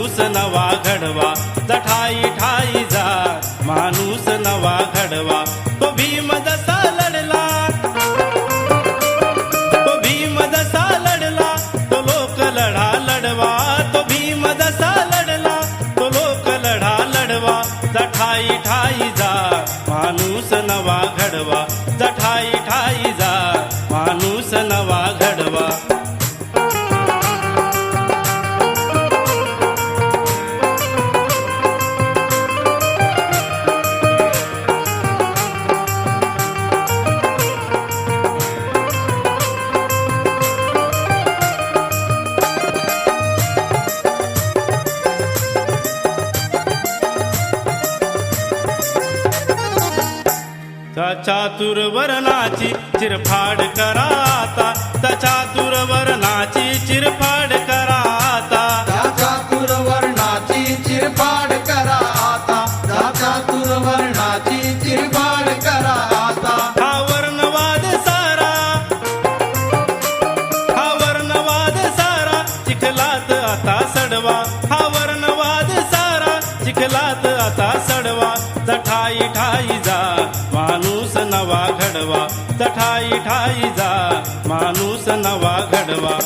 माणूस नवा घडवा, जठाई ठाई जा माणूस नवा घडवा. तो भीम जसा लढला, तो भीम जसा लढला, तो लोक लढा लढवा. तो भीम जसा लढला, तो लोक लढा लढवा. जठाई ठाई जा माणूस नवा घडवा, जठाई ठाई जा माणूस नवा घडवा. चातुर वर्णाची चिरफाड करा आता, चातुर वर्णाची चिरफाड करा आता. चातुर वर्णाची चिरफाड करा आता, चातुर वर्णाची चिरफाड करा आता. हा वर्णवाद सारा, हा वर्णवाद सारा चिखलात आता सडवा. हा वर्णवाद सारा चिखलात आता सडवा. जठाई ठाई जा माणूस नवा घडवा, जठाई ठाई जा माणूस नवा घडवा.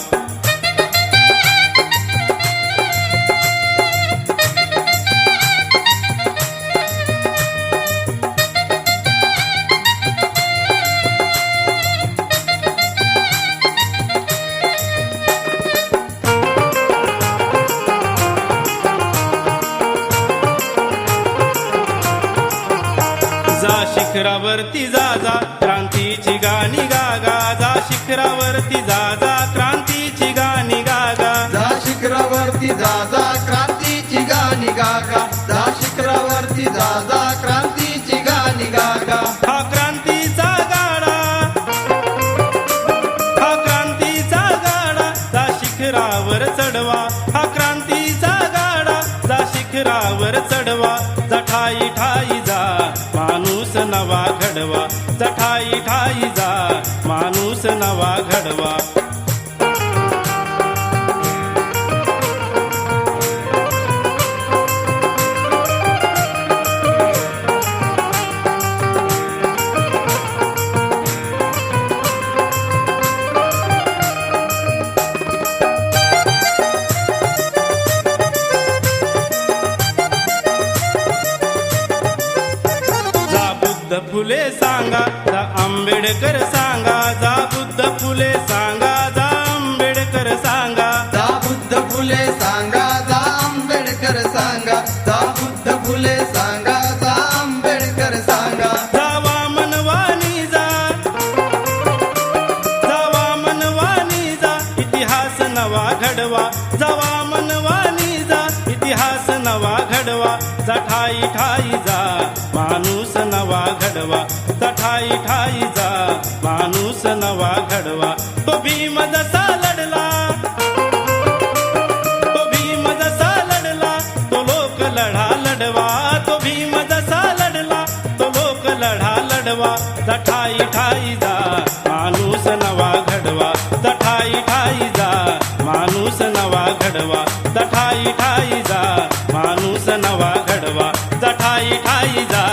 जा शिखरावरती जा जा क्रांतीची गाणी गागा, जा शिखरावरती जा जा क्रांतीची गाणी गागा. जा शिखरावरती जा जा क्रांतीची गाणी गागा, जा शिखरावरती जा जा क्रांतीची गाणी गागा. हा क्रांतीचा गाडा, हा क्रांतीचा गाडा जा शिखरावर चढवा. हा क्रांतीचा गाडा जा शिखरावर चढवा. जठाई ठाई जा माणूस नवा घडवा, जठाई ठाई जा माणूस नवा घडवा. फुले सांगा जा आंबेडकर सांगा, जा बुद्ध फुले सांगा जा आंबेडकर सांगा. जा बुद्ध फुले सांगा, जा आंबेडकर सांगा, जा बुद्ध फुले सांगा, जा आंबेडकर सांगा. जावा मनवानी जा, जावा मनवानी जा इतिहास नवा घडवा. जावा मनवानी जा इतिहास नवा घडवा. जठाई ठाई जा माणूस नवा घडवा, जठाई ठाई जा माणूस नवा घडवा. तो भीम जसा लढला, तो भीम जसा लढला, तो लोक लढा लढवा. तो भीम जसा लढला, तो लोक लढा लढवा. जठाई ठाई जा माणूस नवा घडवा, जठाई ठाई जा माणूस नवा घडवा. जठाई ठाई जा माणूस नवा घडवा, जठाई ठाई जा